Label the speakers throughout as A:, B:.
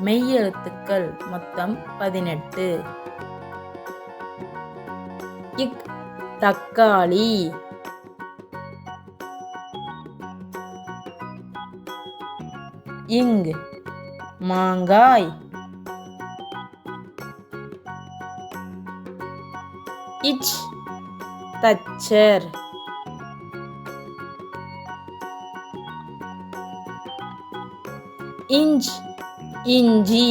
A: மெய்யெழுத்துக்கள் மொத்தம் 18. இக் தக்காளி, இங் மாங்காய், இச் தச்சர், இஞ்ச் இஞ்சி,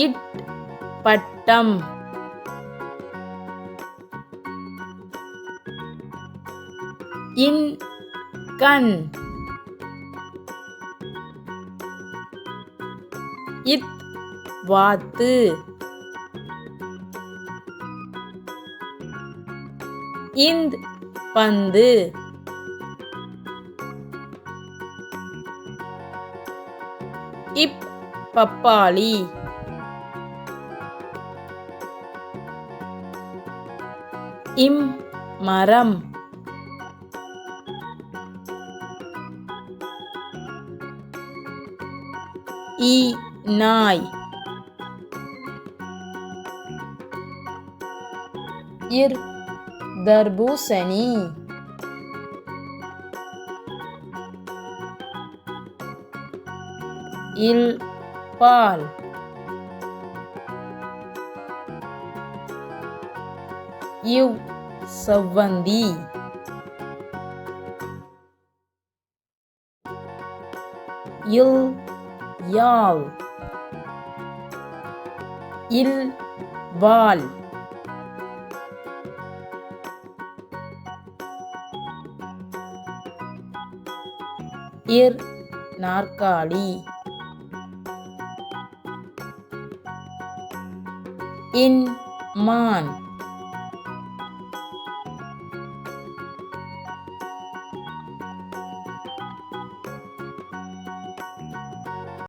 A: இட் பட்டம், இன் கண், இத் வாத்து, இந்த் பந்து, இப் பப்பாளி, இம் மரம், இ நாய், இர் தர்பூசணி, இல் பால், இவ் செவ்வந்தி, இல் யாழ், இல் வால், இர் நாற்காலி, இன் மான்,